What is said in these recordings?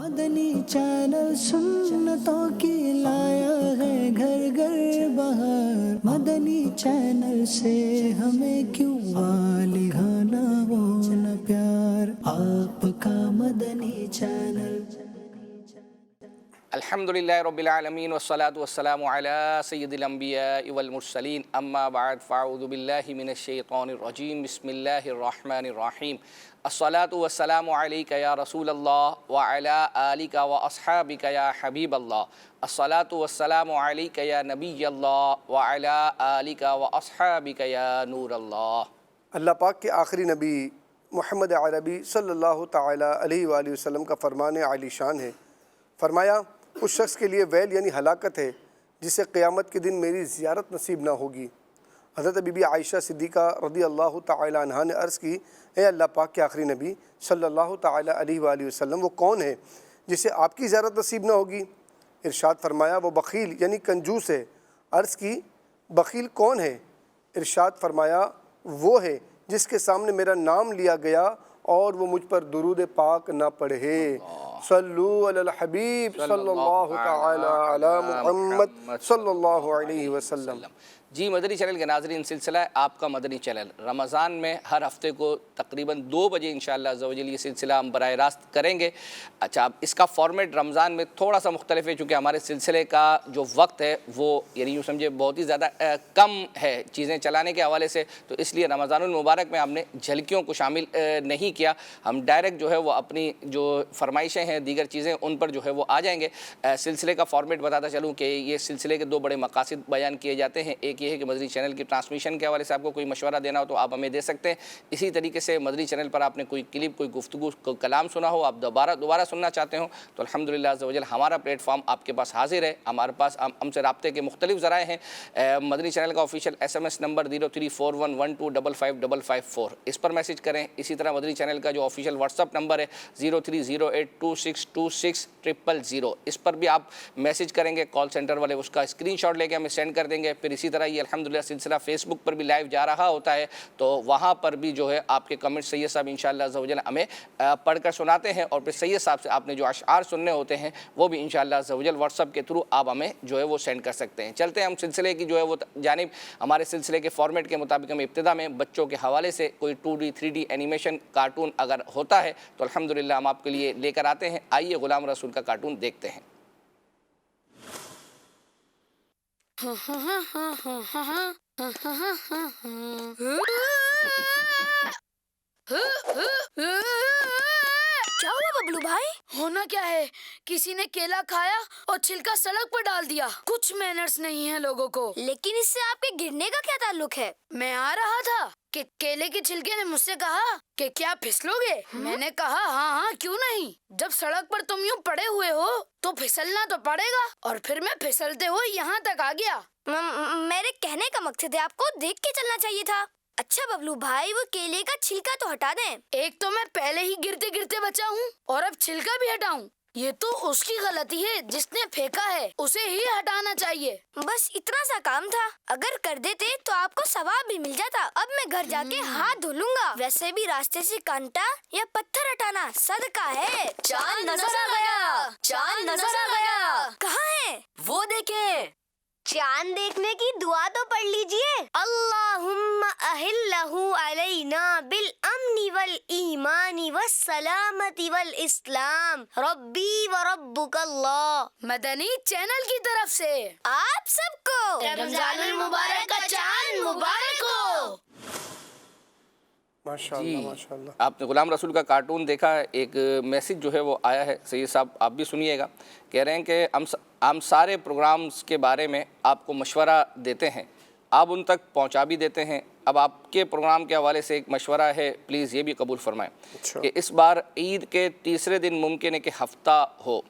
مدنی channel سنتوں کی لایا ہے گھر گھر بہار، مدنی چینل سے ہمیں کیوں والہانہ وہ نہ پیار، آپ کا مدنی چینل۔ الحمدللہ رب العالمین والصلاة والسلام علی سید الانبیاء والمرسلین، اما بعد فاعوذ باللہ من الشیطان الرجیم، بسم اللہ الرحمن الرحیم۔ الصلاة والسلام علیک یا رسول اللہ وعلی آلک واصحابک یا حبیب اللہ، الصلاة والسلام علیک یا نبی اللہ وعلی آلک واصحابک یا نور اللہ۔ اللہ پاک کے آخری نبی محمد عربی صلی اللہ تعالیٰ علیہ وآلہ وسلم کا فرمان عالی شان ہے، فرمایا اس شخص کے لیے ویل یعنی ہلاکت ہے جسے قیامت کے دن میری زیارت نصیب نہ ہوگی۔ حضرت بی بی عائشہ صدیقہ رضی اللہ تعالیٰ عنہا نے عرض کی، اے اللہ پاک کے آخری نبی صلی اللہ تعالیٰ علیہ وآلہ وسلم، وہ کون ہے جسے آپ کی زیارت نصیب نہ ہوگی؟ ارشاد فرمایا وہ بخیل یعنی کنجوس ہے۔ عرض کی بخیل کون ہے؟ ارشاد فرمایا وہ ہے جس کے سامنے میرا نام لیا گیا اور وہ مجھ پر درود پاک نہ پڑھے۔ صلو علی الحبیب صلی اللہ تعالی علی محمد صلی اللہ علیہ وسلم۔ جی مدنی چینل کے ناظرین، سلسلہ ہے آپ کا مدنی چینل رمضان میں ہر ہفتے کو تقریباً 2 بجے انشاءاللہ عز و جل یہ سلسلہ ہم براہ راست کریں گے۔ اچھا، اب اس کا فارمیٹ رمضان میں تھوڑا سا مختلف ہے، چونکہ ہمارے سلسلے کا جو وقت ہے وہ یعنی یوں سمجھے بہت ہی زیادہ کم ہے چیزیں چلانے کے حوالے سے، تو اس لیے رمضان المبارک میں ہم نے جھلکیوں کو شامل نہیں کیا۔ ہم ڈائریکٹ جو ہے وہ اپنی جو فرمائشیں ہیں دیگر چیزیں ان پر جو ہے وہ آ جائیں گے۔ سلسلے کا فارمیٹ بتاتا چلوں کہ یہ سلسلے کے 2 بڑے مقاصد بیان کیے جاتے ہیں۔ ایک یہ ہے کہ مدنی چینل کی ٹرانسمیشن کے حوالے سے آپ کو کوئی مشورہ دینا ہو تو آپ ہمیں دے سکتے ہیں۔ اسی طریقے سے مدنی چینل پر آپ نے کوئی کلپ، کوئی گفتگو، کوئی کلام سنا ہو، آپ دوبارہ سننا چاہتے ہو تو الحمدللہ عز و جل ہمارا پلیٹ فارم آپ کے پاس حاضر ہے۔ ہمارے پاس ہم سے رابطے کے مختلف ذرائع ہیں۔ مدنی چینل کا آفیشیل SMS نمبر 0341125554، اس پر میسج کریں۔ اسی طرح مدنی چینل کا جو آفیشیل واٹس ایپ نمبر ہے 0308262600، اس پر بھی آپ میسج کریں گے، کال سینٹر والے اس کا اسکرین شاٹ لے کے ہمیں سینڈ کر دیں گے۔ پھر اسی طرح یہ الحمدللہ سلسلہ فیس بک پر بھی لائیو جا رہا ہوتا ہے، تو وہاں پر بھی جو ہے آپ کے کمنٹ سید صاحب انشاءاللہ عز و جل ہمیں پڑھ کر سناتے ہیں، اور پھر سید صاحب سے آپ نے جو اشعار سننے ہوتے ہیں وہ بھی انشاءاللہ عز و جل واٹس ایپ کے تھرو آپ ہمیں جو ہے وہ سینڈ کر سکتے ہیں۔ چلتے ہیں ہم سلسلے کی جو ہے وہ جانب۔ ہمارے سلسلے کے فارمیٹ کے مطابق ہم ابتدا میں بچوں کے حوالے سے کوئی 2D 3D اینیمیشن کارٹون اگر ہوتا ہے تو الحمدللہ ہم آپ کے لیے لے کر آتے ہیں۔ آئیے غلام رسول کا کارٹون دیکھتے ہیں۔ کیا ہوا ببلو بھائی؟ ہونا کیا ہے، کسی نے کیلا کھایا اور چھلکا سڑک پر ڈال دیا۔ کچھ مینرز نہیں ہے لوگوں کو۔ لیکن اس سے آپ کے گرنے کا کیا تعلق ہے؟ میں آ رہا تھا کہ کیلے کے چھلکے نے مجھ سے کہا کہ کیا پھسلو گے؟ میں نے کہا ہاں کیوں نہیں، جب سڑک پر تم یوں پڑے ہوئے ہو تو پھسلنا تو پڑے گا، اور پھر میں پھسلتے ہوئے یہاں تک آ گیا۔ میرے کہنے کا مقصد ہے آپ کو دیکھ کے چلنا چاہیے تھا۔ اچھا ببلو بھائی، وہ کیلے کا چھلکا تو ہٹا دیں۔ ایک تو میں پہلے ہی گرتے گرتے بچا ہوں اور اب چھلکا بھی ہٹاؤں؟ یہ تو اس کی غلطی ہے جس نے پھینکا ہے، اسے ہی ہٹانا چاہیے۔ بس اتنا سا کام تھا، اگر کر دیتے تو آپ کو ثواب بھی مل جاتا۔ اب میں گھر جا کے ہاتھ دھو لوں گا۔ ویسے بھی راستے سے کانٹا یا پتھر ہٹانا صدقہ ہے۔ چاند نظر آ گیا، چاند نظر آ گیا۔ کہاں ہے وہ دیکھیں۔ چاند دیکھنے کی دعا تو پڑھ لیجئے۔ اللہم اہلہ علینا بالامن والایمان والسلامت والاسلام، ربی وربک اللہ۔ مدنی چینل کی طرف سے آپ سب کو رمضان المبارک کا چاند مبارک ہو۔ ماشاءاللہ ماشاءاللہ۔ آپ نے غلام رسول کا کارٹون دیکھا ہے، ایک میسج جو ہے وہ آیا ہے سید صاحب، آپ بھی سنیے گا۔ کہہ رہے ہیں کہ ہم سارے پروگرامز کے بارے میں آپ کو مشورہ دیتے ہیں، آپ ان تک پہنچا بھی دیتے ہیں۔ اب آپ کے پروگرام کے حوالے سے ایک مشورہ ہے، پلیز یہ بھی قبول فرمائیں کہ اس بار عید کے تیسرے دن ممکن ہے کہ ہفتہ ہو،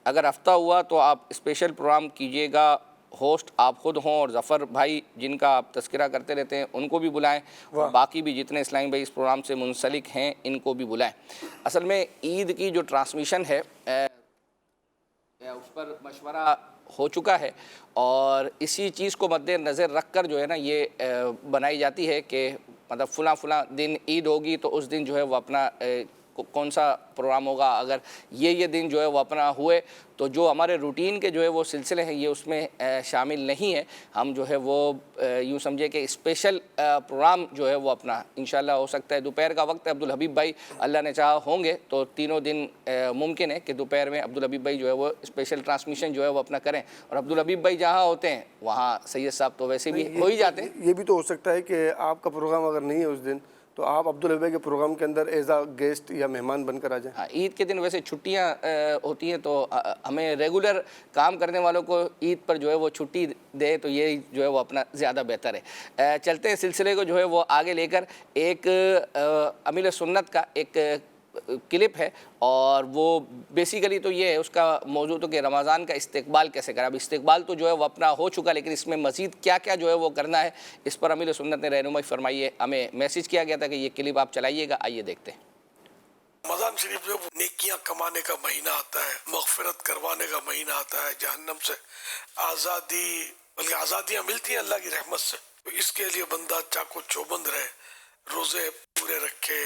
اگر ہفتہ ہوا تو آپ اسپیشل پروگرام کیجیے گا، ہوسٹ آپ خود ہوں اور ظفر بھائی جن کا آپ تذکرہ کرتے رہتے ہیں ان کو بھی بلائیں، اور باقی بھی جتنے اسلامی بھائی اس پروگرام سے منسلک ہیں ان کو بھی بلائیں۔ اصل میں عید کی جو ٹرانسمیشن ہے اس پر مشورہ ہو چکا ہے، اور اسی چیز کو مد نظر رکھ کر جو ہے نا یہ بنائی جاتی ہے کہ مطلب فلاں دن عید ہوگی تو اس دن جو ہے وہ اپنا کون سا پروگرام ہوگا. اگر یہ دن جو ہے وہ اپنا ہوئے تو جو ہمارے روٹین کے جو ہے وہ سلسلے ہیں یہ اس میں شامل نہیں ہے. ہم جو ہے وہ یوں سمجھے کہ اسپیشل پروگرام جو ہے وہ اپنا انشاءاللہ ہو سکتا ہے. دوپہر کا وقت ہے, عبدالحبیب بھائی اللہ نے چاہا ہوں گے تو تینوں دن ممکن ہے کہ دوپہر میں عبدالحبیب بھائی جو ہے وہ اسپیشل ٹرانسمیشن جو ہے وہ اپنا کریں. اور عبدالحبیب بھائی جہاں ہوتے ہیں وہاں سید صاحب تو ویسے بھی ہو ہی جاتے ہیں. یہ بھی تو ہو سکتا ہے کہ آپ کا پروگرام اگر نہیں ہے اس دن تو آپ عبدالحبیب بھائی کے پروگرام کے اندر ایز اے گیسٹ یا مہمان بن کر آ جائیں. ہاں, عید کے دن ویسے چھٹیاں ہوتی ہیں تو ہمیں ریگولر کام کرنے والوں کو عید پر جو ہے وہ چھٹی دے تو یہ جو ہے وہ اپنا زیادہ بہتر ہے. چلتے ہیں سلسلے کو جو ہے وہ آگے لے کر. ایک امیل سنت کا ایک کلپ ہے اور وہ بیسیکلی تو یہ ہے, اس کا موضوع تو کہ رمضان کا استقبال کیسے کرا. اب استقبال تو جو ہے وہ اپنا ہو چکا, لیکن اس میں مزید کیا کیا جو ہے وہ کرنا ہے اس پر امیل سنت نے رہنمائی فرمائی ہے. ہمیں میسیج کیا گیا تھا کہ یہ کلپ آپ چلائیے گا, آئیے دیکھتے ہیں. رمضان شریف جو نیکیاں کمانے کا مہینہ آتا ہے, مغفرت کروانے کا مہینہ آتا ہے, جہنم سے آزادی, بلکہ آزادیاں ملتی ہیں اللہ کی رحمت سے. اس کے لیے بندہ چاقو چوبند رہے, روزے پورے رکھے,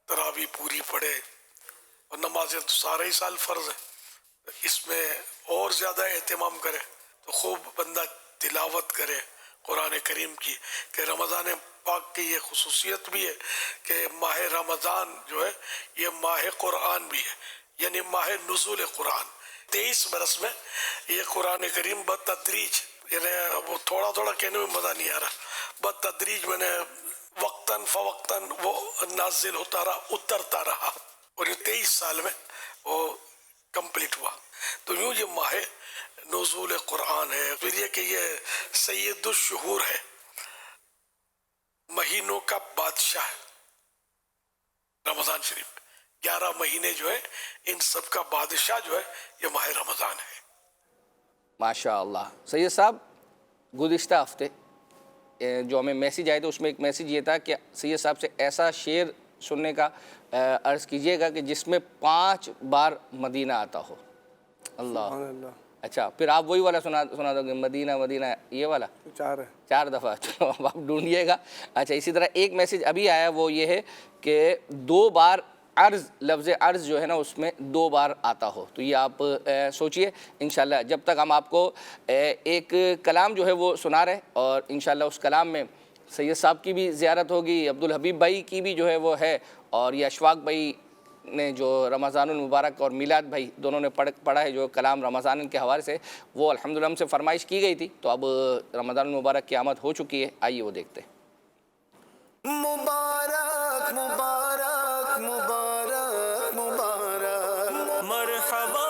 تراویح پوری پڑھے, اور نمازیں تو سارے ہی سال فرض ہیں, اس میں اور زیادہ اہتمام کرے تو خوب بندہ تلاوت کرے قرآن کریم کی. کہ رمضان پاک کی یہ خصوصیت بھی ہے کہ ماہ رمضان جو ہے یہ ماہ قرآن بھی ہے, یعنی ماہ نزول قرآن. 23 برس میں یہ قرآن کریم بتدریج, یعنی وہ تھوڑا تھوڑا کہنے میں مزہ نہیں آ رہا, بتدریج میں نے وقتاً فوقتاً وہ نازل ہوتا رہا, اترتا رہا, اور یہ 23 سال میں وہ کمپلیٹ ہوا. تو یوں یہ ماہ نزول قرآن ہے. پھر یہ کہ یہ سید الشہور ہے, مہینوں کا بادشاہ ہے رمضان شریف. 11 مہینے جو ہے ان سب کا بادشاہ جو ہے یہ ماہ رمضان ہے. ماشاء اللہ. سید صاحب گزشتہ ہفتے جو ہمیں میسیج آئے تھے اس میں ایک میسیج یہ تھا کہ سید صاحب سے ایسا شعر سننے کا عرض کیجئے گا کہ جس میں 5 بار مدینہ آتا ہو. اللہ. اچھا, پھر آپ وہی والا سنا دو گے, مدینہ مدینہ, یہ والا 4 دفعہ. چلو آپ ڈھونڈیے گا. اچھا, اسی طرح ایک میسیج ابھی آیا وہ یہ ہے کہ 2 بار عرض, لفظ عرض جو ہے نا اس میں 2 بار آتا ہو. تو یہ آپ سوچئے انشاءاللہ. جب تک ہم آپ کو ایک کلام جو ہے وہ سنا رہے, اور انشاءاللہ اس کلام میں سید صاحب کی بھی زیارت ہوگی, عبدالحبیب بھائی کی بھی جو ہے وہ ہے, اور یہ اشفاق بھائی نے جو رمضان المبارک اور میلاد بھائی دونوں نے پڑھا ہے جو کلام رمضان کے حوالے سے, وہ الحمدللہ ہم سے فرمائش کی گئی تھی. تو اب رمضان المبارک کی آمد ہو چکی ہے, آئیے وہ دیکھتے ہیں. مبارک مبارک مبارک مبارک مرحبا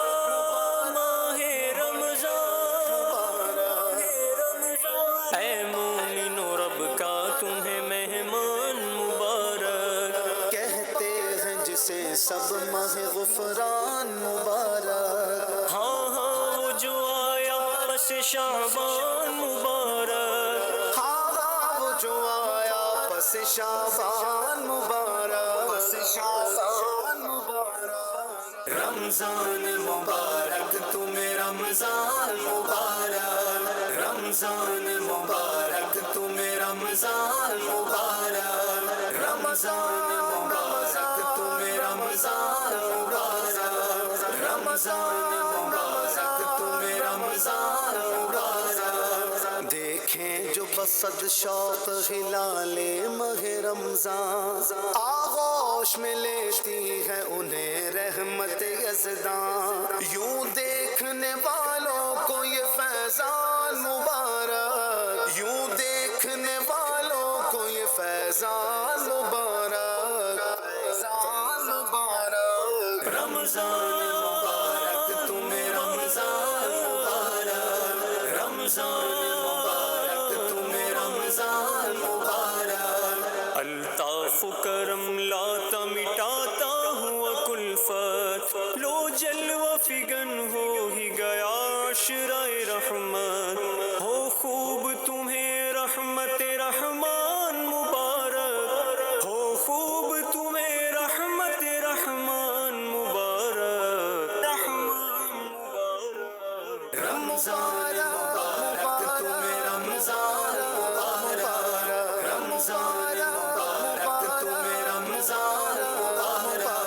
ماہ رمضان, اے مومنو رب کا تمہیں مہمان مبارک, کہتے ہیں جسے سب ماہ غفران مبارک. ہاں ہاں وہ جو آیا پس شعبان مبارک, ہاں ہاں وہ جو آیا پس شعبان مبارک, پس شعبان مبارک. رمضان مبارک تمہیں رمضان مبارک, رمضان مبارک تمہیں رمضان مبارک, رمضان مبارک تمہیں رمضان مبارک, رمضان مبارک تمہیں رمضان مبارک. دیکھیں جو بصد شوق ہلال ماہ رمضان, آغوش میں لیتی ہے انہیں رحمت یزدان. یوں دیکھنے والوں کو یہ فیضان مبارک, یوں دیکھنے والوں کو یہ فیضان مبارک, فیضان مبارک. رمضان مبارک تمہیں رمضان مبارک, رمضان مبارک تمہیں رمضان مبارک. الطاف کرم لاتا مٹاتا ہوا کلفت, لو جلوہ فگن ہو ہی گیا عشرۂ رحمت. ہو خوب تمہیں رحمت رحمان مبارک, ہو خوب تمہیں رحمت رحمان مبارک, رحمان مبارک. رمضان مبارک تمہیں رمضان مبارک, رمضان مبارک تمہیں رمضان مبارک.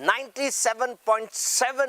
97.7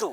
2,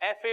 FA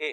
A।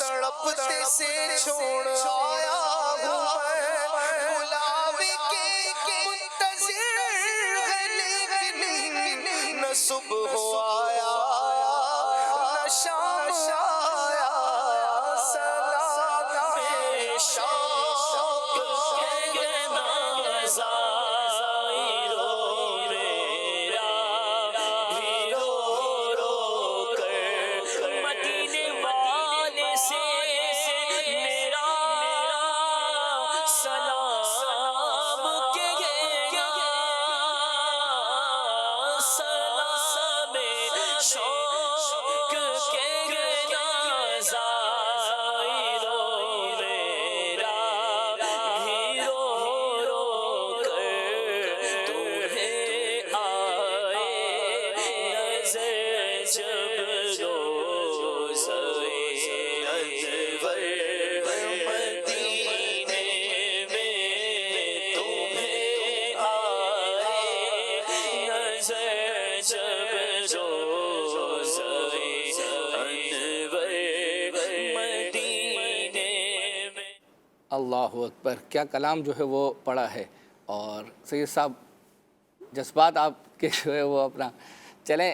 تڑپتے سے چھوڑ آیا ہوں میں، بلاوے کے منتظر ہے لیکن نہ صبح آیا نہ شام آیا، سلام شوق کے نظائروں میرا بھی رو رو کر مدینے والے سے میرا سلام کہے گا، سلام شوق کے نظائروں میرا بھی رو رو کر تمہیں آئے نظر، جب روزہ انور مدینے میں تمہیں آئے نظر، جب روزہ انور مدینے میں۔ اللہ اکبر، کیا کلام جو ہے وہ پڑھا ہے، اور سید صاحب جذبات آپ کے جو ہے وہ اپنا چلیں۔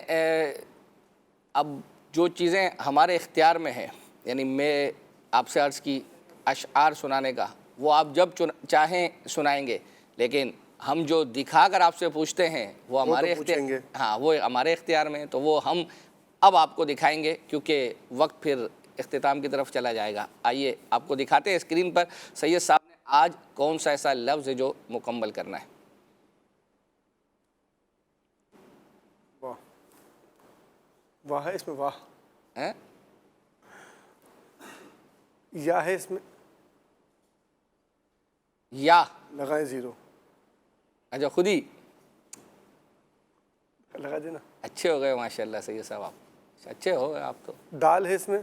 اب جو چیزیں ہمارے اختیار میں ہیں، یعنی میں آپ سے عرض کی اشعار سنانے کا، وہ آپ جب چاہیں سنائیں گے، لیکن ہم جو دکھا کر آپ سے پوچھتے ہیں وہ ہمارے اختیار، ہاں وہ ہمارے اختیار میں ہیں، تو وہ ہم اب آپ کو دکھائیں گے کیونکہ وقت پھر اختتام کی طرف چلا جائے گا۔ آئیے آپ کو دکھاتے ہیں اسکرین پر سید صاحب نے آج کون سا ایسا لفظ ہے جو مکمل کرنا ہے۔ واہ واہ ہے اس میں، واہ یا ہے اس میں، یا لگائیں زیرو، اچھا خود ہی لگا دینا۔ اچھے ہو گئے ماشاءاللہ سید صاحب، آپ اچھے ہو گئے آپ تو۔ دال ہے اس میں،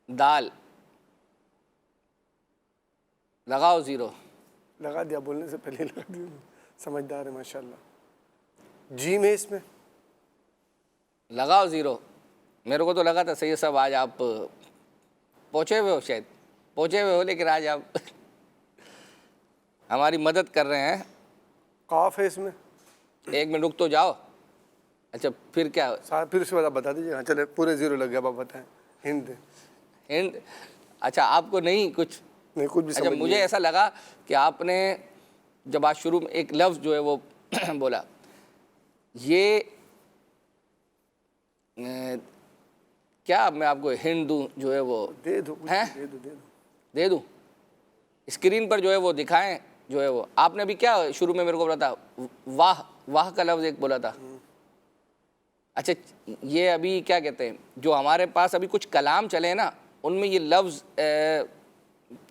دال لگاؤ زیرو، لگا دیا، بولنے سے پہلے لگا دیا، سمجھدار ہے ماشاءاللہ۔ جیم ہے اس میں، لگاؤ زیرو۔ میرے کو تو لگا تھا سید صاحب آج آپ پہنچے ہوئے ہو، شاید پہنچے ہوئے ہو، لیکن آج آپ ہماری مدد کر رہے ہیں۔ قاف ہے اس میں، ایک منٹ رک تو جاؤ، اچھا پھر کیا، پھر اس کے بعد آپ بتا دیجیے۔ ہاں چلے، پورے زیرو لگ گیا، اب آپ بتائیں، ہند دیں۔ ہند، اچھا آپ کو نہیں کچھ، نہیں کچھ بھی اچھا سمجھ مجھے ایسا لگا کہ آپ نے جب آج شروع میں ایک لفظ جو ہے وہ بولا، یہ کیا میں آپ کو ہند دوں جو ہے وہ دے دو، ہیں، دے دو، دے دو۔ دے دوں؟ اسکرین پر جو ہے وہ دکھائیں، جو ہے وہ آپ نے بھی کیا شروع میں میرے کو بولا تھا، واہ، واہ کا لفظ ایک بولا تھا۔ اچھا یہ ابھی کیا کہتے ہیں، جو ہمارے پاس ابھی کچھ کلام چلے ہیں نا، ان میں یہ لفظ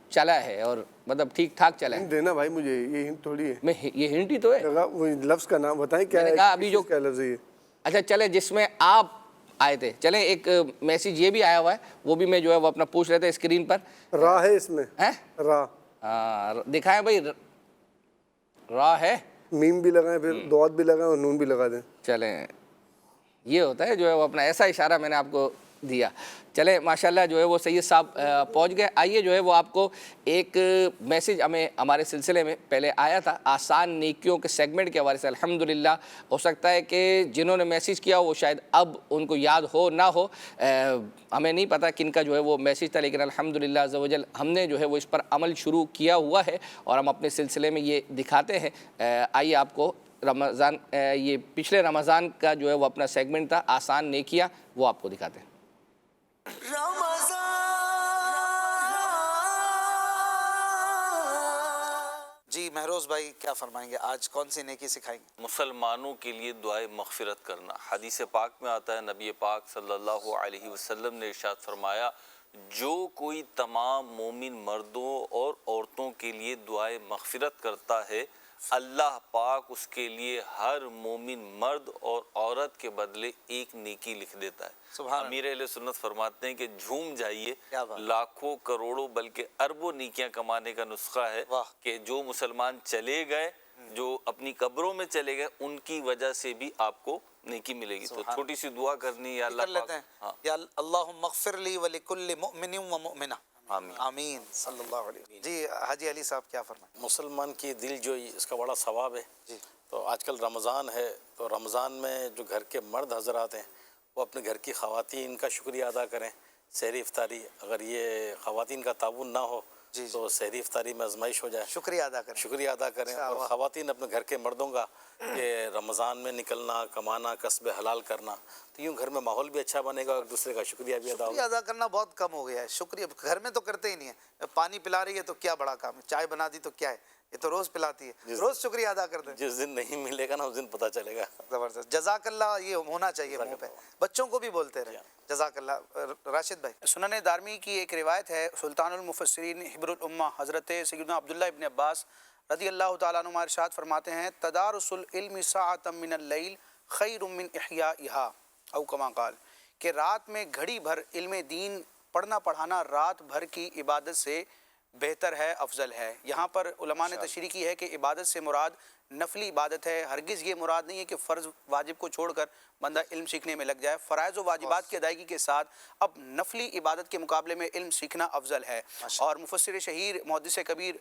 چلا ہے، اور مطلب ٹھیک ٹھاک چلا ہے۔ دینا بھائی مجھے، یہ ہند تھوڑی ہے، میں یہ ہنٹ ہی تو ہے، وہ لفظ کا نام بتائیں کیا میں نے ہے، کہا ابھی جو، کیا لفظ ہے یہ؟ اچھا چلے جس میں آپ آئے تھے، چلیں ایک میسیج یہ بھی آیا ہوا ہے، وہ بھی میں جو ہے وہ اپنا پوچھ رہے تھے اسکرین پر۔ را ہے اس میں، را، دکھائیں بھائی، را ہے، میم بھی لگائیں، پھر دوات بھی لگائیں اور نون بھی لگا دیں۔ چلیں یہ ہوتا ہے جو ہے وہ اپنا ایسا اشارہ میں نے آپ کو دیا۔ چلیں ماشاءاللہ جو ہے وہ سید صاحب پہنچ گئے۔ آئیے جو ہے وہ آپ کو ایک میسیج ہمیں ہمارے سلسلے میں پہلے آیا تھا آسان نیکیوں کے سیگمنٹ کے حوالے سے، الحمدللہ ہو سکتا ہے کہ جنہوں نے میسیج کیا وہ شاید اب ان کو یاد ہو نہ ہو، ہمیں نہیں پتہ کن کا جو ہے وہ میسیج تھا، لیکن الحمدللہ عز و جل ہم نے جو ہے وہ اس پر عمل شروع کیا ہوا ہے اور ہم اپنے سلسلے میں یہ دکھاتے ہیں۔ آئیے آپ کو رمضان، یہ پچھلے رمضان کا جو ہے وہ اپنا سیگمنٹ تھا آسان نیکیاں، وہ آپ کو دکھاتے ہیں۔ جی مہروز بھائی کیا فرمائیں گے، آج کون سی نیکی سکھائیں گے؟ مسلمانوں کے لیے دعائے مغفرت کرنا۔ حدیث پاک میں آتا ہے، نبی پاک صلی اللہ علیہ وسلم نے ارشاد فرمایا، جو کوئی تمام مومن مردوں اور عورتوں کے لیے دعائے مغفرت کرتا ہے اللہ پاک اس کے لیے ہر مومن مرد اور عورت کے بدلے ایک نیکی لکھ دیتا ہے۔ امیر اہل سنت فرماتے ہیں کہ جھوم جائیے، لاکھوں کروڑوں بلکہ اربوں نیکیاں کمانے کا نسخہ ہے کہ جو مسلمان چلے گئے، جو اپنی قبروں میں چلے گئے، ان کی وجہ سے بھی آپ کو نیکی ملے گی۔ تو چھوٹی سی دعا کرنی یا اللہ پاک، یا اللہم اغفر لی ولکل مؤمن و مؤمنہ، آمین صلی اللہ علیہ وسلم۔ جی حاجی علی صاحب کیا فرمائیں؟ مسلمان کی دل جوئی اس کا بڑا ثواب ہے۔ تو آج کل رمضان ہے، تو رمضان میں جو گھر کے مرد حضرات ہیں وہ اپنے گھر کی خواتین کا شکریہ ادا کریں۔ سحری افطاری اگر یہ خواتین کا تعاون نہ ہو تو سحری افطاری میں آزمائش ہو جائے، شکریہ ادا کریں اور خواتین اپنے گھر کے مردوں کا کہ رمضان میں نکلنا، کمانا، کسب حلال کرنا، تو یوں گھر میں ماحول بھی اچھا بنے گا اور ایک دوسرے کا شکریہ بھی ادا ہوگا۔ شکریہ ادا کرنا بہت کم ہو گیا ہے، شکریہ گھر میں تو کرتے ہی نہیں ہے۔ پانی پلا رہی ہے تو کیا بڑا کام ہے، چائے بنا دی تو کیا ہے، یہ تو روز پلاتی ہے، روز شکریہ ادا کر دیں۔ جس دن نہیں ملے گا نا اس دن پتہ چلے گا۔ زبردست، جزاک اللہ یہ ہونا چاہیے منہ پہ، بچوں کو بھی بولتے رہے، جزاک اللہ۔ راشد بھائی، سنن دارمی کی ایک روایت ہے، سلطان المفسرین حبر الامہ حضرت سیدنا عبداللہ ابن عباس رضی اللہ تعالیٰ عنہ ارشاد فرماتے ہیں، تدارس العلم ساعۃ من اللیل خیر من احیائہا، او کما قال، کہ رات میں گھڑی بھر علم دین پڑھنا پڑھانا رات بھر کی عبادت سے بہتر ہے، افضل ہے۔ یہاں پر علماء نے تشریح کی ہے کہ عبادت سے مراد نفلی عبادت ہے، ہرگز یہ مراد نہیں ہے کہ فرض واجب کو چھوڑ کر بندہ علم سیکھنے میں لگ جائے۔ فرائض و واجبات کی ادائیگی کے ساتھ اب نفلی عبادت کے مقابلے میں علم سیکھنا افضل ہے۔ اور مفسر شہیر محدث کبیر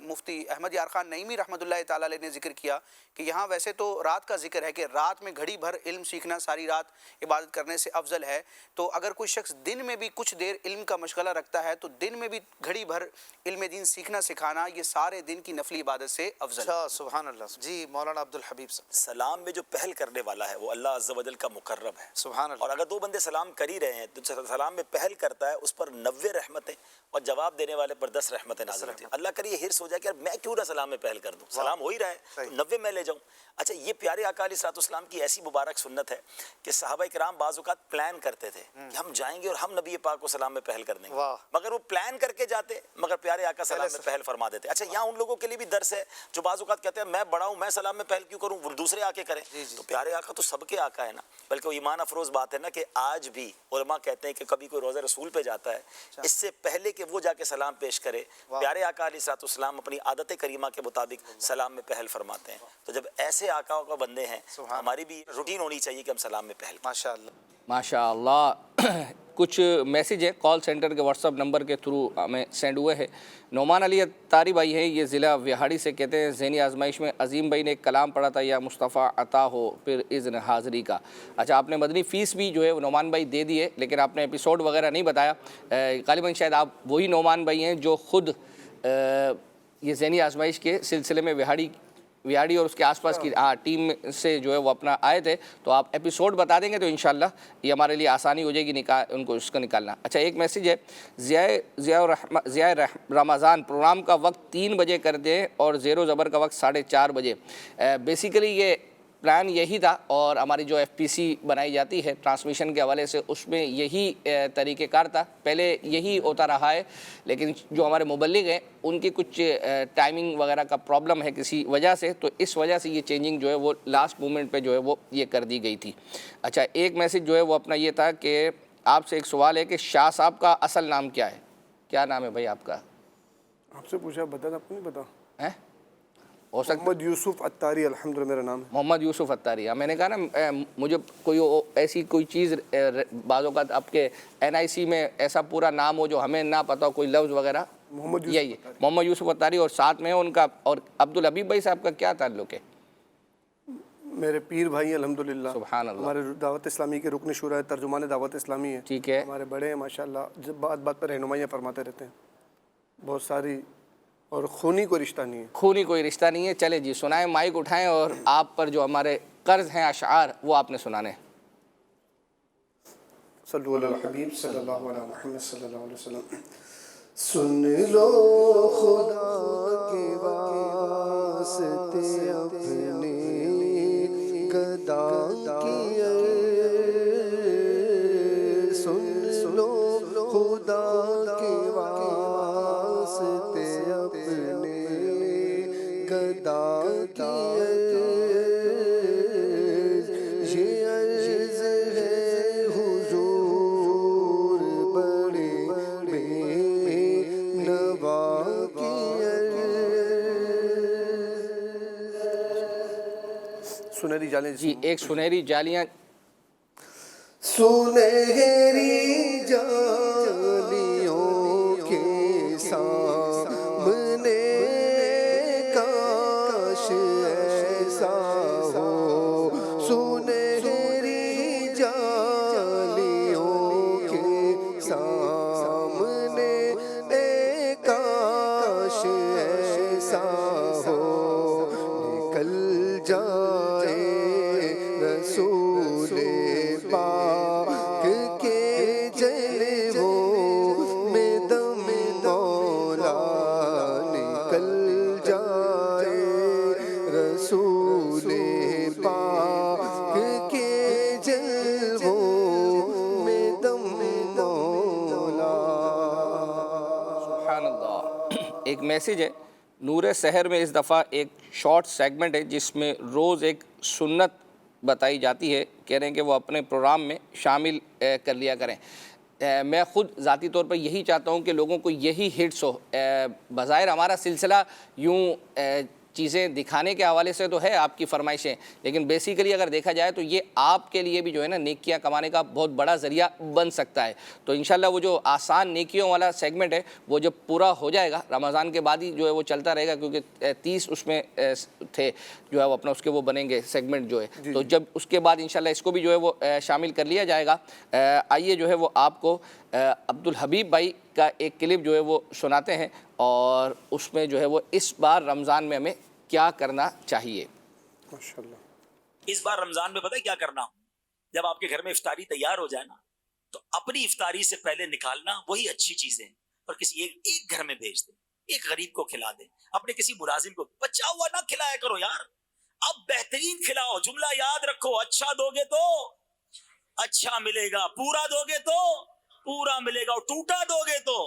مفتی احمد یار خان نعیمی رحمۃ اللہ تعالیٰ علیہ نے ذکر کیا کہ یہاں ویسے تو رات کا ذکر ہے کہ رات میں گھڑی بھر علم سیکھنا ساری رات عبادت کرنے سے افضل ہے، تو اگر کوئی شخص دن میں بھی کچھ دیر علم کا مشغلہ رکھتا ہے تو دن میں بھی گھڑی بھر علم دین سیکھنا سکھانا یہ سارے دن کی نفلی عبادت سے افضل ہے۔ سبحان اللہ۔ جی مولانا عبد الحبیب صاحب، سلام میں جو پہل کرنے والا ہے وہ اللہ عز و جل کا مقرب ہے، سبحان اللہ۔ اور اگر دو بندے سلام کر ہی رہے ہیں تو سلام میں پہل کرتا ہے اس پر 90 رحمتیں اور جواب دینے والے پر 10 رحمتیں نازل ہوتی ہیں۔ اللہ کرے یہ ہرس ہو جائے کہ یار میں کیوں نہ سلام میں پہل کر دوں، سلام ہو ہی رہا ہے تو 90 میں لے جاؤں۔ اچھا، یہ پیارے آقا علیہ الصلوۃ والسلام کی ایسی مبارک سنت ہے کہ صحابہ کرام بعض اوقات پلان کرتے تھے کہ ہم جائیں گے اور ہم نبی پاک کو سلام میں پہل کر دیں گے، مگر وہ پلان کر کے جاتے مگر پیارے آقا سلام میں پہل فرما دیتے۔ اچھا، یہاں ان لوگوں کے لیے بھی درس ہے جو بعض اوقات کہتے ہیں میں بڑا ہوں، میں سلام میں پہل کیوں کروں، وہ دوسرے آ کے کریں۔ تو پیارے آقا تو سب کے آقا ہے نا، بلکہ وہ ایمان افروز بات ہے نا کہ آج بھی علماء کہتے ہیں کہ کبھی کوئی روزہ رسول پہ جاتا ہے اس سے پہلے کہ وہ جا کے سلام پیش کرے، پیارے آقا علیہ الصلوۃ والسلام اپنی عادت کریمہ کے مطابق سلام میں پہل فرماتے ہیں۔ تو جب ایسے آقا کا بندے ہیں ہماری بھی روٹین ہونی چاہیے کہ ہم سلام میں پہل کریں۔ ماشاءاللہ ماشاء اللہ۔ کچھ میسیج ہے کال سینٹر کے واٹس اپ نمبر کے تھرو ہمیں سینڈ ہوئے ہیں۔ نعمان علی اتاری بھائی ہیں، یہ ضلع وہاڑی سے، کہتے ہیں ذہنی آزمائش میں عظیم بھائی نے ایک کلام پڑھا تھا، یا مصطفیٰ عطا ہو پھر اذن حاضری کا۔ اچھا، آپ نے مدنی فیس بھی جو ہے وہ نعمان بھائی دے دی ہے، لیکن آپ نے ایپیسوڈ وغیرہ نہیں بتایا۔ غالباً شاید آپ وہی نعمان بھائی ہیں جو خود یہ ذہنی آزمائش کے سلسلے میں وہاڑی اور اس کے آس پاس کی ٹیم سے جو ہے وہ اپنا آئے تھے، تو آپ ایپیسوڈ بتا دیں گے تو انشاءاللہ یہ ہمارے لیے آسانی ہو جائے گی ان کو اس کا نکالنا۔ اچھا، ایک میسیج ہے، ضیاء رمضان پروگرام کا وقت 3 بجے کر دیں اور زیر و زبر کا وقت 4:30 بجے۔ بیسیکلی یہ پلان یہی تھا، اور ہماری جو ایف پی سی بنائی جاتی ہے ٹرانسمیشن کے حوالے سے اس میں یہی طریقہ کار تھا، پہلے یہی ہوتا رہا ہے، لیکن جو ہمارے مبلغ ہیں ان کی کچھ ٹائمنگ وغیرہ کا پرابلم ہے کسی وجہ سے، تو اس وجہ سے یہ چینجنگ جو ہے وہ لاسٹ مومنٹ پہ جو ہے وہ یہ کر دی گئی تھی۔ اچھا، ایک میسیج جو ہے وہ اپنا یہ تھا کہ آپ سے ایک سوال ہے کہ شاہ صاحب کا اصل نام کیا ہے؟ کیا نام ہے بھائی آپ کا؟ آپ سے پوچھا، بتا، آپ کو نہیں پتا؟ ہو سکتا محمد یوسف اتاری الحمدللہ میرا نام ہے۔ محمد یوسف اتاری۔ میں نے کہا نا مجھے کوئی ایسی کوئی چیز بعض اوقات آپ کے NIC میں ایسا پورا نام ہو جو ہمیں نہ پتا ہو، کوئی لفظ وغیرہ، یہی ہے محمد یوسف اتاری، اور ساتھ میں ان کا اور عبدالحبیب بھائی صاحب کا کیا تعلق ہے؟ میرے پیر بھائی الحمدللہ، سبحان اللہ، ہمارے دعوت اسلامی کے رکن شورا ترجمان دعوت اسلامی ہے، ٹھیک ہے، ہمارے بڑے ہیں ماشاءاللہ، جب بات پر رہنمائیاں فرماتے رہتے ہیں، بہت ساری، اور خونی کوئی رشتہ نہیں ہے، خونی کوئی رشتہ نہیں ہے۔ چلے جی سنائیں، مائک اٹھائیں، اور آپ پر جو ہمارے قرض ہیں اشعار وہ آپ نے سنانے۔ صلو علی الحبیب صلی اللہ علیہ محمد صلی اللہ علیہ وسلم۔ سن لو خدا کے واسطے اپنے گدا کی، سن لو خدا سنہری جالیاں. جی ایک سنہری جالیاں. سنہری جالیوں کے سامنے کاش ایسا ہو. سنہری جالیوں کے سامنے کاش ایسا ہو. نکل جائے رسول پاک کے جلووں میں دم مولا. نکل جائے رسول پاک کے جلووں میں دم مولا. سبحان اللہ. ایک میسیج ہے نور سحر میں. اس دفعہ ایک شارٹ سیگمنٹ ہے جس میں روز ایک سنت بتائی جاتی ہے. کہہ رہے ہیں کہ وہ اپنے پروگرام میں شامل کر لیا کریں. میں خود ذاتی طور پر یہی چاہتا ہوں کہ لوگوں کو یہی ہٹس ہو. بظاہر ہمارا سلسلہ یوں چیزیں دکھانے کے حوالے سے تو ہے آپ کی فرمائشیں, لیکن بیسیکلی اگر دیکھا جائے تو یہ آپ کے لیے بھی جو ہے نا نیکیاں کمانے کا بہت بڑا ذریعہ بن سکتا ہے. تو انشاءاللہ وہ جو آسان نیکیوں والا سیگمنٹ ہے وہ جب پورا ہو جائے گا رمضان کے بعد ہی جو ہے وہ چلتا رہے گا, کیونکہ 30 اس میں تھے جو ہے وہ اپنا اس کے وہ بنیں گے سیگمنٹ جو ہے. تو جب اس کے بعد انشاءاللہ اس کو بھی جو ہے وہ شامل کر لیا جائے گا. آئیے جو ہے وہ آپ کو عبدالحبیب بھائی کا ایک کلپ جو ہے وہ سناتے ہیں, اور اس میں جو ہے وہ اس بار رمضان میں ہمیں کیا کرنا چاہیے. ماشاءاللہ. اس بار رمضان میں پتہ ہے کیا کرنا؟ جب آپ کے گھر میں افطاری تیار ہو جائے نا تو اپنی افطاری سے پہلے نکالنا وہی اچھی چیزیں اور کسی ایک گھر میں بھیج دیں, ایک غریب کو کھلا دیں, اپنے کسی ملازم کو بچا ہوا نہ کھلایا کرو یار. اب بہترین کھلاؤ. جملہ یاد رکھو, اچھا دو گے تو اچھا ملے گا, پورا دو گے تو پورا ملے گا, اور ٹوٹا دو گے تو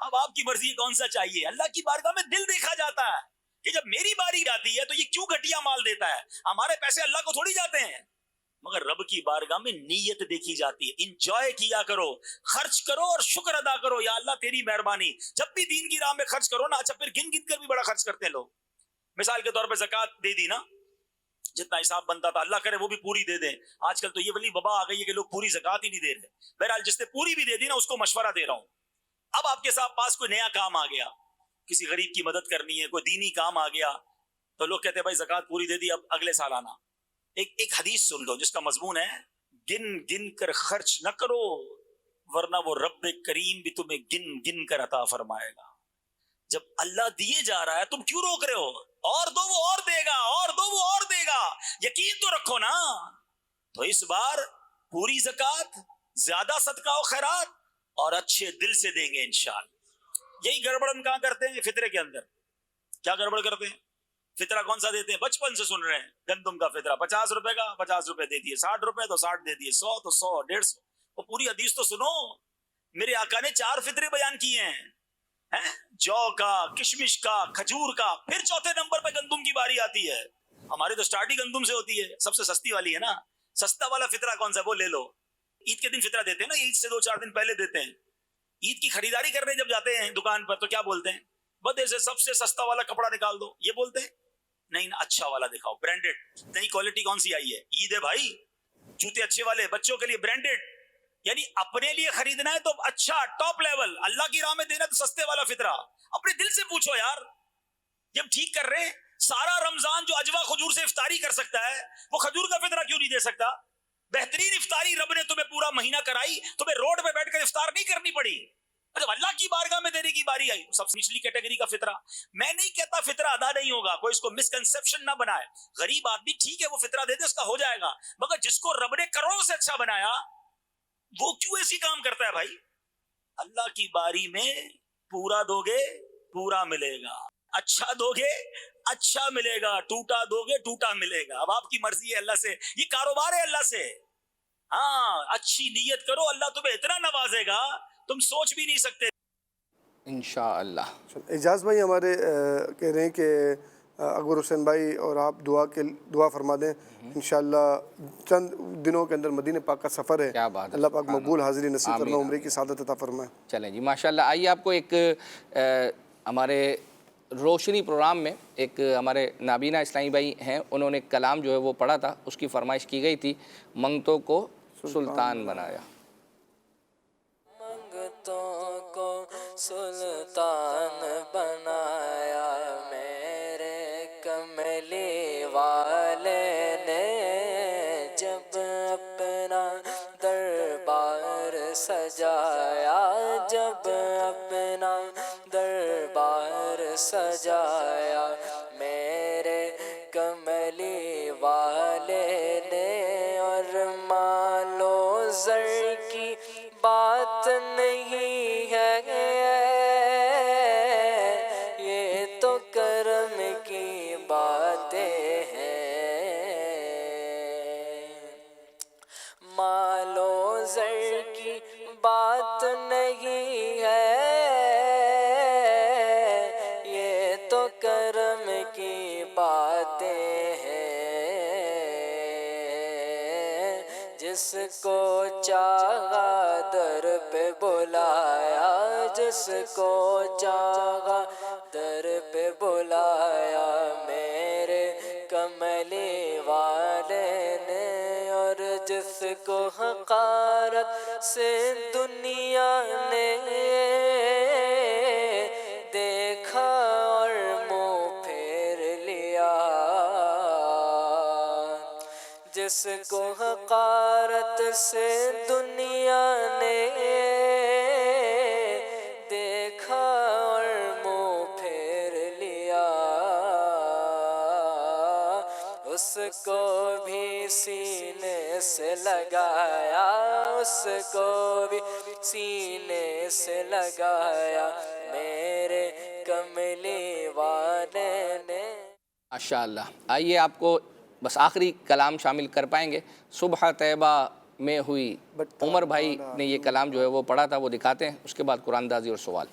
اب آپ کی مرضی کون سا چاہیے. اللہ کی بارگاہ میں دل دیکھا جاتا ہے کہ جب میری باری آتی ہے تو یہ کیوں گھٹیا مال دیتا ہے. ہمارے پیسے اللہ کو تھوڑی جاتے ہیں, مگر رب کی بارگاہ میں نیت دیکھی جاتی ہے. انجوائے کیا کرو, خرچ کرو اور شکر ادا کرو, یا اللہ تیری مہربانی. جب بھی دین کی راہ میں خرچ کرو نا, اچھا پھر گن گن کر بھی بڑا خرچ کرتے ہیں لوگ. مثال کے طور پہ زکوٰۃ دے دی نا, جتنا حساب بنتا تھا اللہ کرے وہ بھی پوری دے دیں. آج کل تو یہ والی وبا آ گئی ہے کہ لوگ پوری زکوٰۃ ہی نہیں دے رہے. بہرحال جس نے پوری بھی دے دی نا اس کو مشورہ دے رہا ہوں. اب آپ کے ساتھ پاس کوئی نیا کام آ گیا, کسی غریب کی مدد کرنی ہے, کوئی دینی کام آ گیا, تو لوگ کہتے ہیں بھائی زکوٰۃ پوری دے دی, اب اگلے سال آنا. ایک حدیث سن لو جس کا مضمون ہے گن گن کر خرچ نہ کرو ورنہ وہ رب کریم بھی تمہیں گن گن کر عطا فرمائے گا. جب اللہ دیے جا رہا ہے تم کیوں روک رہے ہو؟ اور دو وہ اور دے گا, اور دو وہ اور دے گا. یقین تو رکھو نا. تو اس بار پوری زکوٰۃ, زیادہ صدقہ و خیرات, اور اچھے دل سے دیں گے انشاءاللہ. یہی گڑبڑ ہم کہاں کرتے ہیں فطرے کے اندر. کیا گڑبڑ کرتے ہیں؟ فطرہ کون سا دیتے ہیں؟ بچپن سے سن رہے ہیں گندم کا فطرہ 50 روپے کا, 50 روپے دے دیے, 60 روپے تو 60 دے دیے, 100 تو 100, 150. وہ پوری حدیث تو سنو. میرے آقا نے 4 فطرے بیان کیے ہیں, جو کا, کشمش کا, کھجور کا, پھر چوتھے نمبر پہ گندم کی باری آتی ہے. ہماری تو سٹارٹ ہی گندم سے ہوتی ہے, سب سے سستی والی ہے نا. سستا والا فطرہ کون سا, وہ لے لو. عید کے دن فطرہ دیتے ہیں نا, عید سے 2-4 دن پہلے دیتے ہیں. عید کی خریداری کرنے جب جاتے ہیں دکان پر تو کیا بولتے ہیں؟ بدے سے سب سے سستا والا کپڑا نکال دو, یہ بولتے ہیں. نہیں نا, اچھا والا دکھاؤ, برانڈیڈ. نئی کوالٹی کون سی آئی ہے؟ عید ہے بھائی, جوتے اچھے والے, بچوں کے لیے برانڈیڈ. یعنی اپنے لیے خریدنا ہے تو اچھا ٹاپ لیول, اللہ کی راہ میں دینا تو سستے والا فطرہ. اپنے دل سے پوچھو یار, جب ٹھیک کر رہے سارا رمضان جو اجوا کھجور سے افطاری کر سکتا ہے وہ کھجور کا فطرہ کیوں نہیں دے سکتا؟ بہترین افطاری رب نے تمہیں پورا مہینہ کرائی, تمہیں روڈ پہ بیٹھ کر افطار نہیں کرنی پڑی. جب اللہ کی بارگاہ میں دینے کی باری آئی سب سے نچلی کیٹیگری کا فطرہ. میں نہیں کہتا فطرہ ادا نہیں ہوگا, کوئی اس کو مسکنسپشن نہ بنائے. غریب آدمی ٹھیک ہے وہ فطرہ دے دے, اس کا ہو جائے گا, مگر جس کو رب نے کروڑوں سے اچھا بنایا وہ کیوں ایسی کام کرتا ہے بھائی؟ اللہ کی باری میں پورا دو گے پورا ملے گا, اچھا دو گے اچھا ملے گا, ٹوٹا دو گے ٹوٹا ملے گا. اب آپ کی مرضی ہے, اللہ سے یہ کاروبار ہے, اللہ سے. ہاں اچھی نیت کرو, اللہ تمہیں اتنا نوازے گا تم سوچ بھی نہیں سکتے انشاءاللہ. اعجاز بھائی ہمارے کہہ رہے ہیں کہ اکبر حسین بھائی اور آپ دعا فرما دیں. انشاءاللہ چند دنوں کے اندر مدینہ پاک کا سفر ہے, کیا بات ہے, اللہ پاک مقبول حاضری نصیب فرمائے, عمرے کی سعادت عطا فرمائے. چلیں جی, ماشاءاللہ. آئیے آپ کو ایک ہمارے روشنی پروگرام میں ایک ہمارے نابینا اسلامی بھائی ہیں، انہوں نے کلام جو ہے وہ پڑھا تھا، اس کی فرمائش کی گئی تھی، منگتوں کو سلطان بنایا. منگتوں کو سلطان بنایا میرے کملی والے نے، جب اپنا دربار سجایا، جب اپنا دربار سجایا میرے کملی والے نے. اور مال و زر کی بات نہیں ہے، یہ تو کرم کی باتیں ہیں. مال و زر کی بات نہیں ہے، یہ تو کرم کی باتیں ہیں. جس کو چاہا در پہ بلایا، جس کو چاہا در پہ بلایا میرے کملی والے نے. اور جس کو حقارت سے دنیا نے دیکھا اور منہ پھیر لیا، جس کو حقارت سے دنیا نے دیکھا اور منہ پھیر لیا، اس کو بھی سینے سے لگایا، اس کو بھی سینے سے لگایا میرے کملی والے نے. ماشاءاللہ. آئیے آپ کو بس آخری کلام شامل کر پائیں گے. صبح طیبہ میں ہوئی، عمر بھائی نے یہ کلام جو ہے وہ پڑھا تھا، وہ دکھاتے ہیں، اس کے بعد قرآن دازی اور سوال.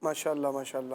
ماشاءاللہ ماشاءاللہ.